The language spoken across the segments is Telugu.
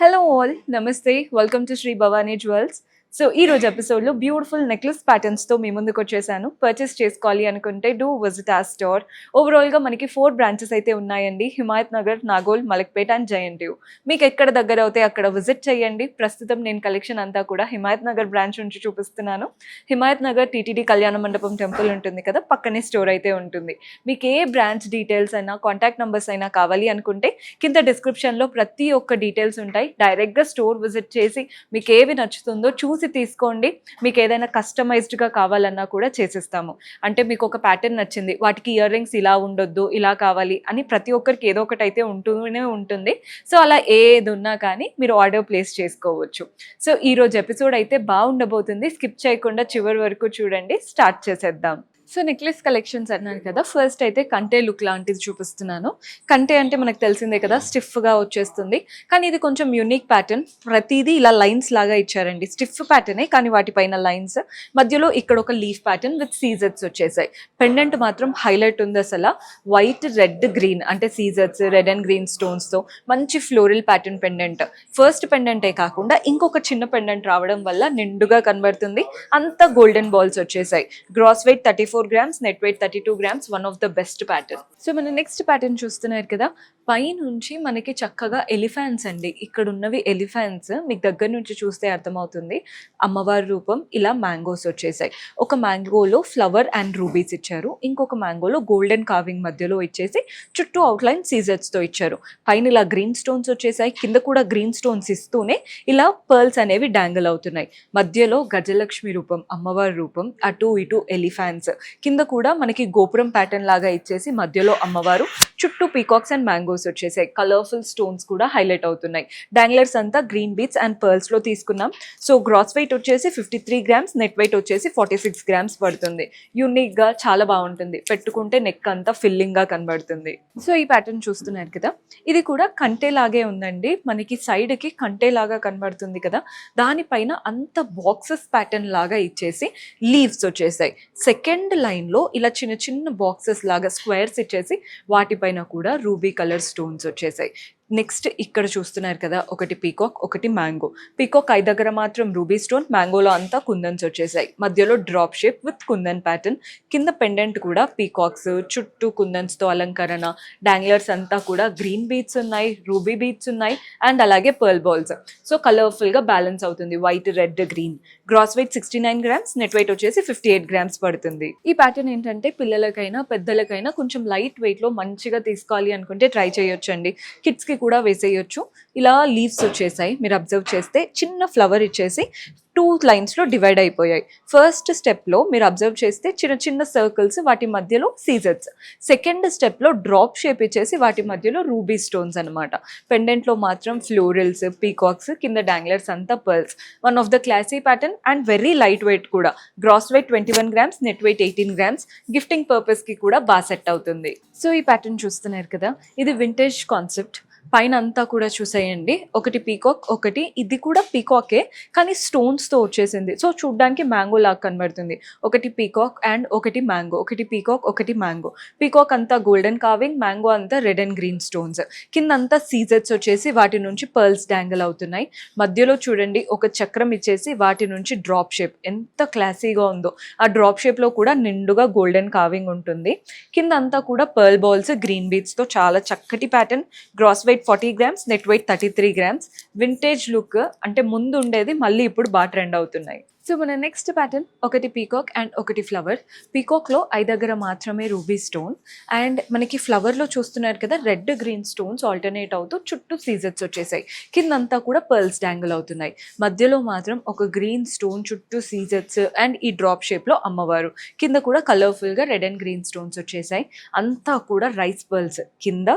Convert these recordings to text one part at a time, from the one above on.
హలో ఆల్, నమస్తే. Welcome to Sri Bhavani jewels. So ఈ రోజు ఎపిసోడ్లో బ్యూటిఫుల్ నెక్లెస్ ప్యాటర్న్స్తో మీ ముందుకు వచ్చేసాను. పర్చేస్ చేసుకోవాలి అనుకుంటే డూ విజిట్ ఆ స్టోర్. ఓవరాల్గా మనకి 4 బ్రాంచెస్ అయితే ఉన్నాయండి. హిమాయత్ నగర్, నాగోల్, మలక్పేట్ అండ్ జయంటివ్. మీకు ఎక్కడ దగ్గర అవుతే అక్కడ విజిట్ చేయండి. ప్రస్తుతం నేను కలెక్షన్ అంతా కూడా హిమాయత్ నగర్ బ్రాంచ్ నుంచి చూపిస్తున్నాను. హిమాయత్ నగర్ టీటీడీ కళ్యాణ మండపం టెంపుల్ ఉంటుంది కదా, పక్కనే స్టోర్ అయితే ఉంటుంది. మీకు ఏ బ్రాంచ్ డీటెయిల్స్ అయినా, కాంటాక్ట్ నెంబర్స్ అయినా కావాలి అనుకుంటే కింద డిస్క్రిప్షన్లో ప్రతి ఒక్క డీటెయిల్స్ ఉంటాయి. డైరెక్ట్గా స్టోర్ విజిట్ చేసి మీకు ఏవి నచ్చుతుందో చూసి తీసుకోండి. మీకు ఏదైనా కస్టమైజ్డ్గా కావాలన్నా కూడా చేసిస్తాము. అంటే మీకు ఒక ప్యాటర్న్ నచ్చింది, వాటికి ఇయర్ రింగ్స్ ఇలా ఉండొద్దు, ఇలా కావాలి అని ప్రతి ఒక్కరికి ఏదో ఒకటి అయితే ఉంటూనే ఉంటుంది. సో అలా ఏది ఉన్నా కానీ మీరు ఆర్డర్ ప్లేస్ చేసుకోవచ్చు. సో ఈరోజు ఎపిసోడ్ అయితే బాగుండబోతుంది. స్కిప్ చేయకుండా చివరి వరకు చూడండి. స్టార్ట్ చేసేద్దాం. సో నెక్లెస్ కలెక్షన్స్ అన్నాను కదా, ఫస్ట్ అయితే కంటే లుక్ లాంటిది చూపిస్తున్నాను. కంటే అంటే మనకు తెలిసిందే కదా, స్టిఫ్గా వచ్చేస్తుంది. కానీ ఇది కొంచెం యూనిక్ ప్యాటర్న్. ప్రతిదీ ఇలా లైన్స్ లాగా ఇచ్చారండి. స్టిఫ్ ప్యాటర్నే కానీ వాటిపైన లైన్స్, మధ్యలో ఇక్కడ ఒక లీఫ్ ప్యాటర్న్ విత్ సీజర్స్ వచ్చేసాయి. పెండెంట్ మాత్రం హైలైట్ ఉంది అసలు. వైట్, రెడ్, గ్రీన్ అంటే సీజర్స్, రెడ్ అండ్ గ్రీన్ స్టోన్స్తో మంచి ఫ్లోరల్ ప్యాటర్న్ పెండెంట్. ఫస్ట్ పెండెంటే కాకుండా ఇంకొక చిన్న పెండెంట్ రావడం వల్ల నిండుగా కనబడుతుంది. అంతా గోల్డెన్ బాల్స్ వచ్చేసాయి. Gross weight 34 grams, net weight 32 grams. One of the best pattern. So మన నెక్స్ట్ ప్యాటర్న్ చూస్తున్నారు కదా, పై నుంచి మనకి చక్కగా ఎలిఫెంట్స్ అండి. ఇక్కడ ఉన్నవి ఎలిఫెంట్స్. మీకు దగ్గర నుంచి చూస్తే అర్థమవుతుంది. అమ్మవారి రూపం, ఇలా మ్యాంగోస్ వచ్చేసాయి. ఒక మ్యాంగోలో ఫ్లవర్ అండ్ రూబీస్ ఇచ్చారు, ఇంకొక మ్యాంగోలో గోల్డెన్ కార్వింగ్ మధ్యలో ఇచ్చేసి చుట్టూ అవుట్లైన్ సీజర్స్తో ఇచ్చారు. పైన ఇలా గ్రీన్ స్టోన్స్ వచ్చేసాయి, కింద కూడా గ్రీన్ స్టోన్స్ ఇస్తూనే ఇలా పర్ల్స్ అనేవి డాంగిల్ అవుతున్నాయి. మధ్యలో గజలక్ష్మి రూపం, అమ్మవారి రూపం, అటు ఇటు ఎలిఫెంట్స్, కింద కూడా మనకి గోపురం ప్యాటర్న్ లాగా ఇచ్చేసి మధ్యలో అమ్మవారు, చుట్టూ పీకాక్స్ అండ్ మ్యాంగోస్ వచ్చేసాయి. కలర్ఫుల్ స్టోన్స్ కూడా హైలైట్ అవుతున్నాయి. డాంగ్లర్స్ అంతా గ్రీన్ బీట్స్ అండ్ పర్ల్స్ లో తీసుకున్నాం. సో గ్రాస్ వెయిట్ వచ్చేసి 53 grams, నెట్ వెయిట్ వచ్చేసి 46 grams పడుతుంది. యూనిక్ గా చాలా బాగుంటుంది. పెట్టుకుంటే నెక్ అంతా ఫిల్లింగ్ గా కనబడుతుంది. సో ఈ ప్యాటర్న్ చూస్తున్నారు కదా, ఇది కూడా కంటే లాగే ఉందండి. మనకి సైడ్ కి కంటే లాగా కనబడుతుంది కదా, దానిపైన అంత బాక్సెస్ ప్యాటర్న్ లాగా ఇచ్చేసి లీవ్స్ వచ్చేసాయి. సెకండ్ లైన్ లో ఇలా చిన్న చిన్న బాక్సెస్ లాగా స్క్వేర్స్ ఇచ్చేసి వాటిపైన కూడా రూబీ కలర్ స్టోన్స్ వచ్చేసాయి. నెక్స్ట్ ఇక్కడ చూస్తున్నారు కదా, ఒకటి పీకాక్, ఒకటి మ్యాంగో. పీకాక్ ఐ దగ్గర మాత్రం రూబీ స్టోన్, మ్యాంగోలో అంతా కుందన్స్ వచ్చేసాయి. మధ్యలో drop shape with kundan pattern. కింద పెండెంట్ కూడా పీకాక్స్, చుట్టూ కుందన్స్తో అలంకరణ. డాంగ్లర్స్ అంతా కూడా గ్రీన్ బీట్స్ ఉన్నాయి, రూబీ బీట్స్ ఉన్నాయి అండ్ అలాగే పర్ల్ బాల్స్. సో కలర్ఫుల్గా బ్యాలెన్స్ అవుతుంది. White, red, green. Gross weight 69 grams, net weight వచ్చేసి 58 grams పడుతుంది. ఈ ప్యాటర్న్ ఏంటంటే పిల్లలకైనా పెద్దలకైనా కొంచెం లైట్ వెయిట్లో మంచిగా తీసుకోవాలి అనుకుంటే ట్రై చేయొచ్చండి. కిడ్స్కి కూడా వేసేయచ్చు. ఇలా లీవ్స్ వచ్చేసాయి. మీరు అబ్జర్వ్ చేస్తే చిన్న ఫ్లవర్ ఇచ్చేసి 2 లైన్స్లో డివైడ్ అయిపోయాయి. ఫస్ట్ స్టెప్లో మీరు అబ్జర్వ్ చేస్తే చిన్న చిన్న సర్కిల్స్, వాటి మధ్యలో సీజర్స్. సెకండ్ స్టెప్లో డ్రాప్ షేప్ ఇచ్చేసి వాటి మధ్యలో రూబీ స్టోన్స్ అనమాట. పెండెంట్లో మాత్రం ఫ్లోరల్స్, పీకాక్స్, కింద డాంగ్లర్స్ అంతా pearls. One of the classy pattern and very light weight కూడా. Gross weight 21 grams, net weight 18 grams. Gifting పర్పస్కి కూడా బాగా సెట్ అవుతుంది. సో ఈ ప్యాటర్న్ చూస్తున్నారు కదా, ఇది వింటేజ్ కాన్సెప్ట్. పైన అంతా కూడా చూసేయండి, ఒకటి పీకాక్, ఒకటి ఇది కూడా పీకాకే కానీ స్టోన్స్తో వచ్చేసింది. సో చూడ్డానికి మ్యాంగో లాగా కనబడుతుంది. ఒకటి పీకాక్ అండ్ ఒకటి మ్యాంగో, ఒకటి పీకాక్, ఒకటి మ్యాంగో. పీకాక్ అంతా గోల్డెన్ కార్వింగ్, మ్యాంగో అంతా రెడ్ అండ్ గ్రీన్ స్టోన్స్. కింద అంతా సీజర్స్ వచ్చేసి వాటి నుంచి పర్ల్స్ డాంగిల్ అవుతున్నాయి. మధ్యలో చూడండి ఒక చక్రం ఇచ్చేసి వాటి నుంచి డ్రాప్ షేప్. ఎంత క్లాసీగా ఉందో. ఆ డ్రాప్ షేప్లో కూడా నిండుగా గోల్డెన్ కార్వింగ్ ఉంటుంది. కింద అంతా కూడా పర్ల్ బాల్స్, గ్రీన్ బీట్స్తో చాలా చక్కటి pattern. Gross weight 40 grams, net weight 33 grams. Vintage look అంటే ముందు ఉండేది మళ్ళీ ఇప్పుడు బాగా ట్రెండ్ అవుతున్నాయి. సో మన నెక్స్ట్ ప్యాటర్న్ ఒకటి పీకాక్ అండ్ ఒకటి ఫ్లవర్. పీకాక్లో ఐ దగ్గర మాత్రమే రూబీ స్టోన్ అండ్ మనకి ఫ్లవర్లో చూస్తున్నారు కదా, రెడ్, గ్రీన్ స్టోన్స్ ఆల్టర్నేట్ అవుతూ చుట్టూ సీజర్స్ వచ్చేసాయి. కిందంతా కూడా పర్ల్స్ డాంగిల్ అవుతున్నాయి. మధ్యలో మాత్రం ఒక గ్రీన్ స్టోన్, చుట్టూ సీజర్స్ అండ్ ఈ డ్రాప్ షేప్లో అమ్మవారు. కింద కూడా కలర్ఫుల్గా రెడ్ అండ్ గ్రీన్ స్టోన్స్ వచ్చేసాయి. అంతా కూడా రైస్ పర్ల్స్ కింద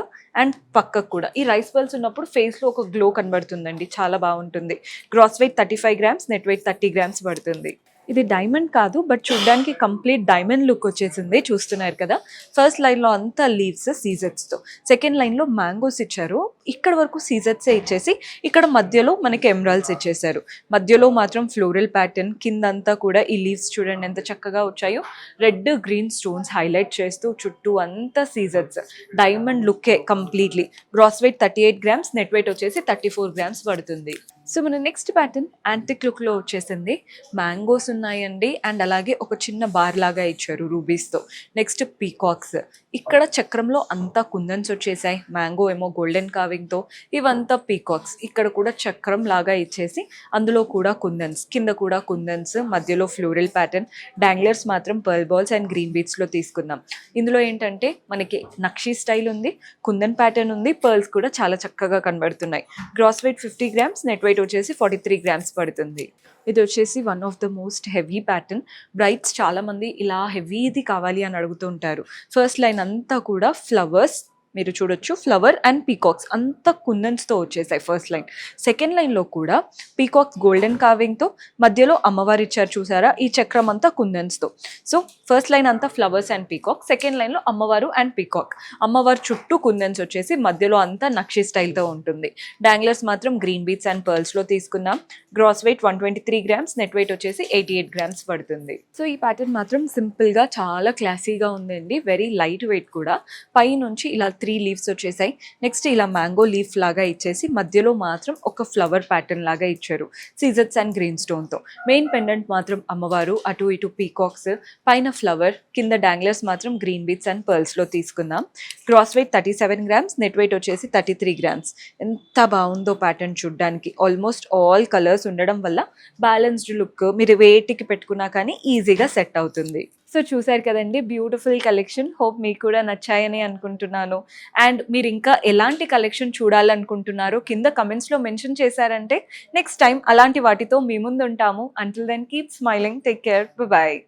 అండ్ పక్కకు కూడా. ఈ రైస్ పర్ల్స్ ఉన్నప్పుడు ఫేస్లో ఒక గ్లో కనబడుతుందండి, చాలా బాగుంటుంది. Gross weight 35 grams, net weight 30 grams పడుతుంది. ఇది డైమండ్ కాదు, బట్ చూడ్డానికి కంప్లీట్ డైమండ్ లుక్ వచ్చేసింది. చూస్తున్నారు కదా, ఫస్ట్ లైన్లో అంతా లీవ్స్ సీజెట్స్తో, సెకండ్ లైన్లో మ్యాంగోస్ ఇచ్చారు. ఇక్కడ వరకు సీజెట్సే ఇచ్చేసి ఇక్కడ మధ్యలో మనకి ఎమరాల్డ్స్ ఇచ్చేసారు. మధ్యలో మాత్రం ఫ్లోరల్ ప్యాటర్న్, కిందంతా కూడా ఈ లీవ్స్ చూడండి ఎంత చక్కగా వచ్చాయో. రెడ్ గ్రీన్ స్టోన్స్ హైలైట్ చేస్తూ చుట్టూ అంతా సీజెట్స్, డైమండ్ లుక్కే completely. Gross weight 38 grams, net weight వచ్చేసి 34 గ్రామ్స్ పడుతుంది. సో మన నెక్స్ట్ ప్యాటర్న్ యాంటిక్ లుక్లో వచ్చేసింది. మ్యాంగోస్ ఉన్నాయండి, అండ్ అలాగే ఒక చిన్న బార్ లాగా ఇచ్చారు రూబీస్తో. నెక్స్ట్ పీకాక్స్, ఇక్కడ చక్రంలో అంతా కుందన్స్ వచ్చేసాయి. మ్యాంగో ఏమో గోల్డెన్ కావింగ్తో, ఇవంతా పీకాక్స్. ఇక్కడ కూడా చక్రం లాగా ఇచ్చేసి అందులో కూడా కుందన్స్, కింద కూడా కుందన్స్, మధ్యలో ఫ్లోరల్ ప్యాటర్న్. డాంగ్లర్స్ మాత్రం పర్ల్ బాల్స్ అండ్ గ్రీన్ బీట్స్లో తీసుకుందాం. ఇందులో ఏంటంటే మనకి నక్షీ స్టైల్ ఉంది, కుందన్ ప్యాటర్న్ ఉంది, పర్ల్స్ కూడా చాలా చక్కగా కనబడుతున్నాయి. Gross weight 50 grams, net weight వచ్చేసి 43 గ్రామ్స్ పడుతుంది. ఇది వచ్చేసి one of the most heavy pattern. Brides చాలా మంది ఇలా హెవీది కావాలి అని అడుగుతుంటారు. ఫస్ట్ లైన్ అంతా కూడా ఫ్లవర్స్ మీరు చూడొచ్చు, ఫ్లవర్ అండ్ పీకాక్స్ అంతా కుందన్స్తో వచ్చేసాయి ఫస్ట్ లైన్. సెకండ్ లైన్లో కూడా పీకాక్స్ గోల్డెన్ కావింగ్తో, మధ్యలో అమ్మవారు ఇచ్చారు చూసారా, ఈ చక్రం అంతా కుందన్స్తో. సో ఫస్ట్ లైన్ అంతా ఫ్లవర్స్ అండ్ పీకాక్, సెకండ్ లైన్లో అమ్మవారు అండ్ పీకాక్. అమ్మవారు చుట్టూ కుందన్స్ వచ్చేసి మధ్యలో అంతా నక్షి స్టైల్తో ఉంటుంది. డాంగ్లర్స్ మాత్రం గ్రీన్ బీట్స్ అండ్ పర్ల్స్లో తీసుకున్నాం. Gross weight 123 grams, net weight వచ్చేసి 88 గ్రామ్స్ పడుతుంది. సో ఈ ప్యాటర్న్ మాత్రం సింపుల్గా చాలా క్లాసీగా ఉందండి, వెరీ లైట్ వెయిట్ కూడా. పై నుంచి ఇలా 3 లీవ్స్ వచ్చేసాయి. నెక్స్ట్ ఇలా మ్యాంగో లీఫ్ లాగా ఇచ్చేసి మధ్యలో మాత్రం ఒక ఫ్లవర్ ప్యాటర్న్ లాగా ఇచ్చారు సీజెట్స్ అండ్ గ్రీన్ స్టోన్తో. మెయిన్ పెండెంట్ మాత్రం అమ్మవారు, అటు ఇటు పీకాక్స్, పైన ఫ్లవర్, కింద డాంగ్లర్స్ మాత్రం గ్రీన్ బీట్స్ అండ్ పర్ల్స్లో తీసుకుందాం. Gross weight 37 grams, net weight వచ్చేసి 33 గ్రామ్స్. ఎంత బాగుందో ప్యాటర్న్ చూడ్డానికి. ఆల్మోస్ట్ ఆల్ కలర్స్ ఉండడం వల్ల బ్యాలెన్స్డ్ లుక్, మీరు వేటికి పెట్టుకున్నా కానీ ఈజీగా సెట్ అవుతుంది. సో చూసారు కదండి, బ్యూటిఫుల్ కలెక్షన్. హోప్ మీకు కూడా నచ్చాయని అనుకుంటున్నాను. అండ్ మీరు ఇంకా ఎలాంటి కలెక్షన్ చూడాలనుకుంటున్నారో కింద కమెంట్స్లో మెన్షన్ చేశారంటే నెక్స్ట్ టైం అలాంటి వాటితో మీ ముందు ఉంటాము. Until then keep smiling, take care, bye.